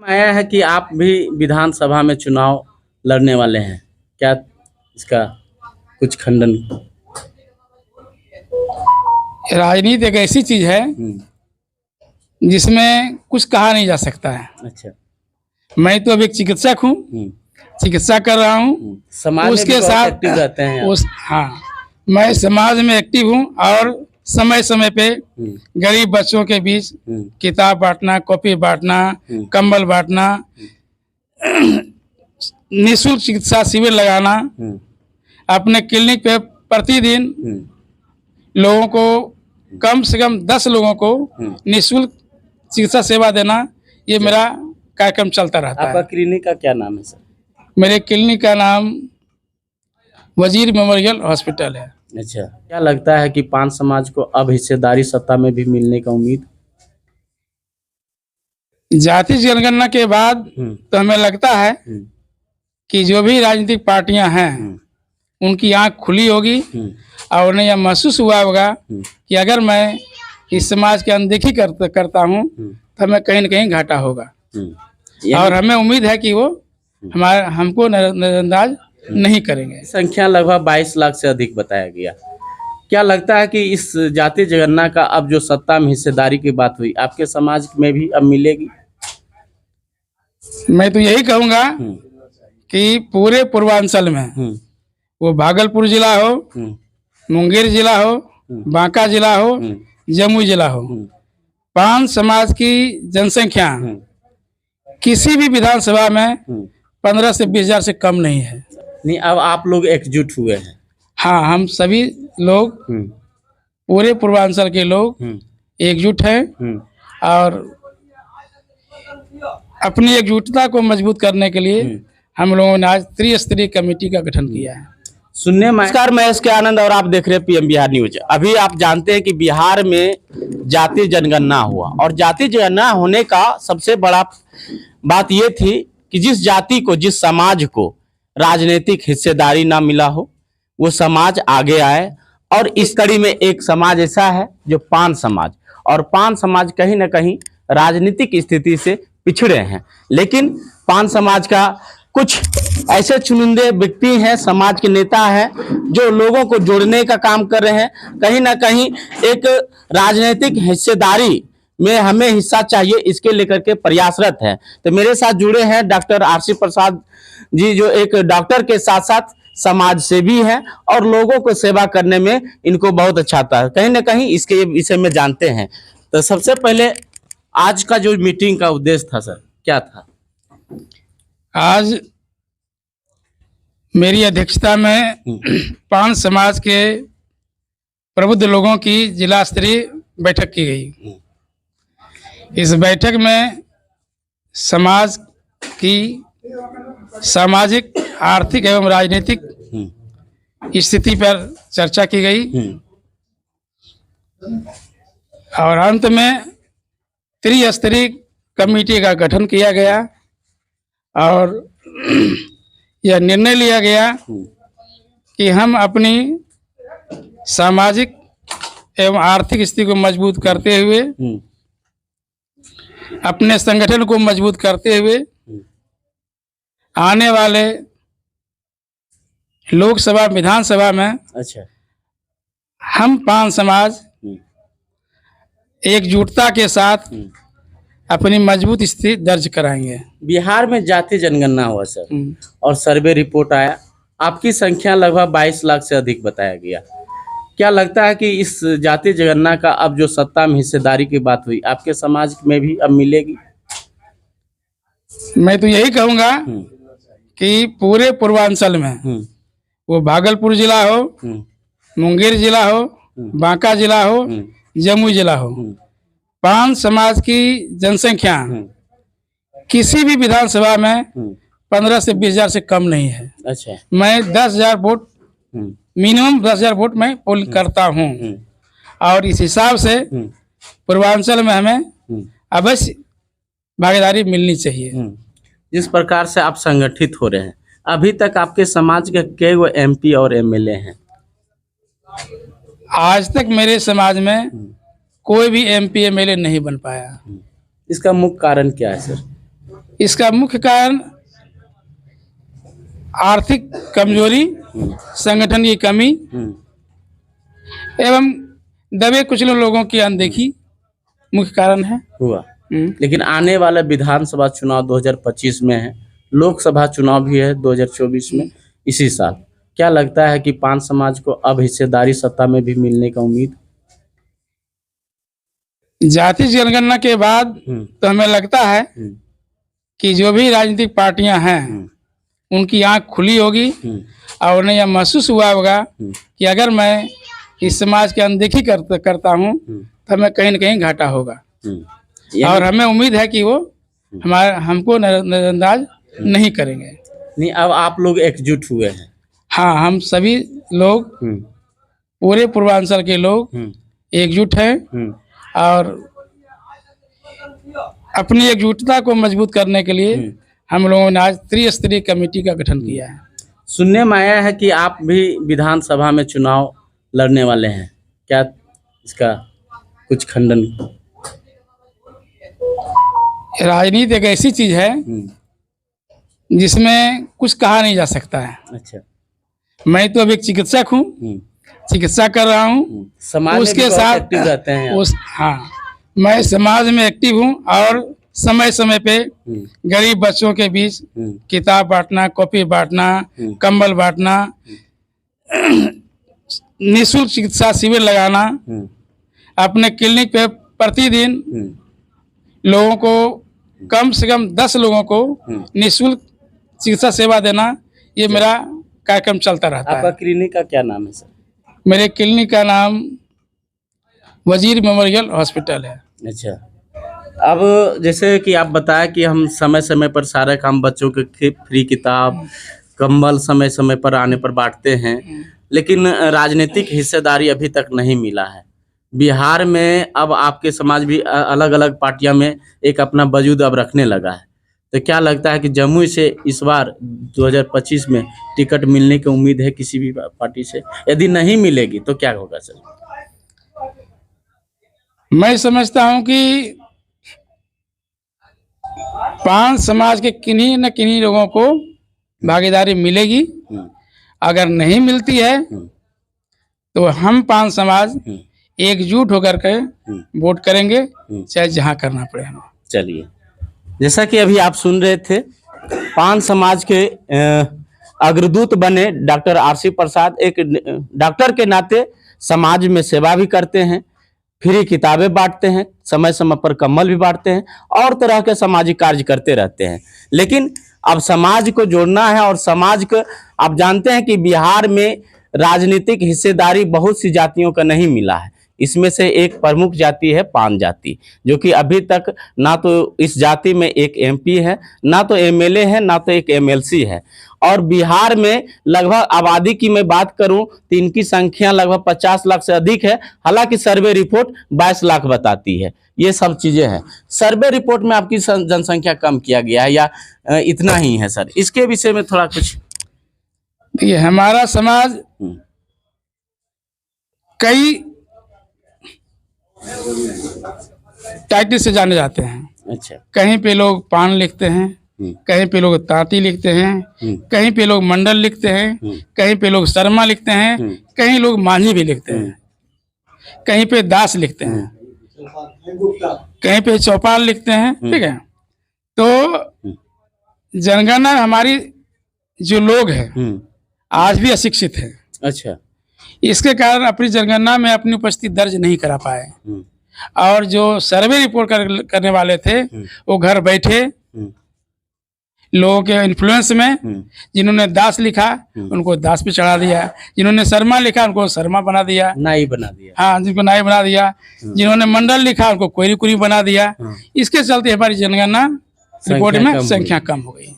आया है कि आप भी विधानसभा में चुनाव लड़ने वाले हैं, क्या इसका कुछ खंडन? राजनीति एक ऐसी चीज है जिसमें कुछ कहा नहीं जा सकता है। अच्छा। मैं तो अभी एक चिकित्सक हूँ, चिकित्सा कर रहा हूँ। समाज में उसके भी साथ एक्टिव रहते हैं आप। हाँ, मैं समाज में एक्टिव हूँ और समय समय पे गरीब बच्चों के बीच किताब बांटना, कॉपी बांटना, कंबल बांटना, निःशुल्क चिकित्सा शिविर लगाना, अपने क्लिनिक पे प्रतिदिन लोगों को कम से कम 10 लोगों को निःशुल्क चिकित्सा सेवा देना, ये मेरा कार्यक्रम चलता रहता है। आपका क्लिनिक का क्या नाम है सर? मेरे क्लिनिक का नाम वजीर मेमोरियल हॉस्पिटल है। अच्छा, क्या लगता है कि पान समाज को अब हिस्सेदारी सत्ता में भी मिलने का उम्मीद? जाति जनगणना के बाद तो हमें लगता है कि जो भी राजनीतिक पार्टियां हैं उनकी आंख खुली होगी और उन्हें यह महसूस हुआ होगा कि अगर मैं इस समाज की अनदेखी करता हूं तो हमें कहीं न कहीं घाटा होगा। और हमें उम्मीद है कि वो हमको नजरअंदाज नहीं करेंगे। संख्या लगभग 22 लाख से अधिक बताया गया। क्या लगता है कि इस जाति जनगणना का अब जो सत्ता में हिस्सेदारी की बात हुई, आपके समाज में भी अब मिलेगी? मैं तो यही कहूँगा कि पूरे पूर्वांचल में, वो भागलपुर जिला हो, मुंगेर जिला हो, बांका जिला हो, जमुई जिला हो, पान समाज की जनसंख्या किसी भी विधानसभा में 15 से 20 हजार से कम नहीं है। नहीं, अब आप लोग एकजुट हुए हैं। हाँ, हम सभी लोग, पूरे पूर्वांचल के लोग एकजुट हैं और अपनी एकजुटता को मजबूत करने के लिए हम लोगों ने आज त्रिस्तरीय कमेटी का गठन किया है। सुनने में नमस्कार, मैं एस के आनंद और आप देख रहे हैं पीएम बिहार न्यूज। अभी आप जानते हैं कि बिहार में जाति जनगणना हुआ और जाति जनगणना होने का सबसे बड़ा बात ये थी कि जिस जाति को, जिस समाज को राजनीतिक हिस्सेदारी ना मिला हो, वो समाज आगे आए। और इस कड़ी में एक समाज ऐसा है जो पान समाज, और पान समाज कहीं ना कहीं राजनीतिक स्थिति से पिछड़े हैं, लेकिन पान समाज का कुछ ऐसे चुनिंदे व्यक्ति हैं, समाज के नेता हैं, जो लोगों को जोड़ने का काम कर रहे हैं। कहीं ना कहीं एक राजनीतिक हिस्सेदारी में हमें हिस्सा चाहिए, इसके लेकर के प्रयासरत है। तो मेरे साथ जुड़े हैं डॉक्टर आरसी प्रसाद जी, जो एक डॉक्टर के साथ साथ समाज सेवी हैं और लोगों को सेवा करने में इनको बहुत अच्छा आता है। कहीं ना कहीं इसके विषय में जानते हैं। तो सबसे पहले आज का जो मीटिंग का उद्देश्य था सर, क्या था? आज मेरी अध्यक्षता में पान समाज के प्रबुद्ध लोगों की जिला स्तरीय बैठक की गई। इस बैठक में समाज की सामाजिक, आर्थिक एवं राजनीतिक स्थिति पर चर्चा की गई और अंत में त्रिस्तरीय कमेटी का गठन किया गया और यह निर्णय लिया गया कि हम अपनी सामाजिक एवं आर्थिक स्थिति को मजबूत करते हुए, अपने संगठन को मजबूत करते हुए आने वाले लोकसभा, विधानसभा में हम पान समाज एकजुटता के साथ अपनी मजबूत स्थिति दर्ज कराएंगे। बिहार में जाति जनगणना हुआ सर और सर्वे रिपोर्ट आया, आपकी संख्या लगभग 22 लाख से अधिक बताया गया। क्या लगता है कि इस जाति जनगणना का अब जो सत्ता में हिस्सेदारी की बात हुई, आपके समाज में भी अब मिलेगी? मैं तो यही कहूँगा कि पूरे पूर्वांचल में, वो भागलपुर जिला हो, मुंगेर जिला हो, बांका जिला हो, जमुई जिला हो, पान समाज की जनसंख्या किसी भी विधानसभा में 15 से 20 हजार से कम नहीं है। अच्छा। मैं 10,000 वोट, मिनिमम 10,000 वोट में पोल करता हूं और इस हिसाब से पूर्वांचल में हमें अवश्य भागीदारी मिलनी चाहिए। जिस प्रकार से आप संगठित हो रहे हैं, अभी तक आपके समाज के कई गो एमपी और एमएलए हैं? आज तक मेरे समाज में कोई भी एमपी एमएलए नहीं बन पाया। इसका मुख्य कारण क्या है सर? इसका मुख्य कारण आर्थिक कमजोरी, संगठन की कमी एवं दबे कुचले लोगों की अनदेखी मुख्य कारण है। हुआ। लेकिन आने वाला विधानसभा चुनाव 2025 में है, लोकसभा चुनाव भी है 2024 में इसी साल। क्या लगता है कि पान समाज को अब हिस्सेदारी सत्ता में भी मिलने का उम्मीद? जाति जनगणना के बाद तो हमें लगता है कि जो भी राजनीतिक पार्टियां हैं उनकी आंख खुली होगी और उन्हें यह महसूस हुआ होगा कि अगर मैं इस समाज की अनदेखी करता हूं तो हमें कहीं न कहीं घाटा होगा। और हमें उम्मीद है कि वो हमको नजरअंदाज नहीं करेंगे। नहीं, अब आप लोग एकजुट हुए हैं। हाँ, हम सभी लोग पूरे पूर्वांचल के लोग एकजुट हैं और अपनी एकजुटता को मजबूत करने के लिए हम लोगों ने आज त्रिस्तरीय कमेटी का गठन किया है। सुनने में आया है कि आप भी विधानसभा में चुनाव लड़ने वाले हैं, क्या इसका कुछ खंडन? राजनीति एक ऐसी चीज है जिसमें कुछ कहा नहीं जा सकता है। अच्छा। मैं तो अभी एक चिकित्सक हूँ, चिकित्सा कर रहा हूँ, समाज उसके साथ एक्टिव रहते हैं। हाँ, मैं समाज में एक्टिव हूँ और समय समय पे गरीब बच्चों के बीच किताब बांटना, कॉपी बांटना, कंबल बांटना, निःशुल्क चिकित्सा शिविर लगाना, अपने क्लिनिक पे प्रतिदिन लोगों को कम से कम 10 लोगों को निःशुल्क चिकित्सा सेवा देना, ये मेरा कार्यक्रम चलता रहता है। आपका क्लिनिक का क्या नाम है सर? मेरे क्लिनिक का नाम वजीर मेमोरियल हॉस्पिटल है। अच्छा। अब जैसे कि आप बताया कि हम समय समय पर सारा काम बच्चों के फ्री किताब, कंबल समय समय पर आने पर बांटते हैं, लेकिन राजनीतिक हिस्सेदारी अभी तक नहीं मिला है। बिहार में अब आपके समाज भी अलग अलग पार्टियां में एक अपना वजूद अब रखने लगा है, तो क्या लगता है कि जमुई से इस बार 2025 में टिकट मिलने की उम्मीद है किसी भी पार्टी से? यदि नहीं मिलेगी तो क्या होगा सर? मैं समझता हूं कि पान समाज के किन्हीं न किन्हीं लोगों को भागीदारी मिलेगी। अगर नहीं मिलती है तो हम पान समाज एकजुट होकर के वोट करेंगे, चाहे जहां करना पड़े हमें। चलिए, जैसा कि अभी आप सुन रहे थे, पान समाज के अग्रदूत बने डॉक्टर आरसी प्रसाद एक डॉक्टर के नाते समाज में सेवा भी करते हैं, फ्री किताबें बांटते हैं, समय समय पर कंबल भी बांटते हैं और तरह के सामाजिक कार्य करते रहते हैं। लेकिन अब समाज को जोड़ना है और समाज को आप जानते हैं कि बिहार में राजनीतिक हिस्सेदारी बहुत सी जातियों का नहीं मिला है। इसमें से एक प्रमुख जाति है पान जाति, जो कि अभी तक ना तो इस जाति में एक एमपी है, ना तो एमएलए है, ना तो एक एमएलसी है। और बिहार में लगभग आबादी की मैं बात करूं तो इनकी संख्या लगभग 50 लाख से अधिक है। हालांकि सर्वे रिपोर्ट 22 लाख बताती है। ये सब चीजें हैं। सर्वे रिपोर्ट में आपकी जनसंख्या कम किया गया है या इतना ही है सर? इसके विषय में थोड़ा कुछ। देखिए, हमारा समाज कई टाइटल से जाने जाते हैं। अच्छा। कहीं पे लोग पान लिखते हैं, कहीं पे लोग तांती लिखते हैं, कहीं पे लोग मंडल लिखते हैं, कहीं पे लोग शर्मा लिखते हैं, कहीं लोग मांझी भी लिखते हैं, कहीं पे दास लिखते हैं, कहीं पे चौपाल लिखते हैं। ठीक है, तो जनगणना हमारी जो लोग हैं आज भी अशिक्षित है। अच्छा। इसके कारण अपनी जनगणना में अपनी उपस्थिति दर्ज नहीं करा पाए और जो सर्वे रिपोर्ट करने वाले थे वो घर बैठे लोगों के इन्फ्लुएंस में, जिन्होंने दास लिखा उनको दास पे चढ़ा दिया, जिन्होंने शर्मा लिखा उनको शर्मा बना दिया, नाई बना दिया। हाँ, जिनको नाई बना दिया, जिन्होंने मंडल लिखा उनको कोई कुरी बना दिया। इसके चलते हमारी जनगणना रिपोर्ट में संख्या कम हो गई।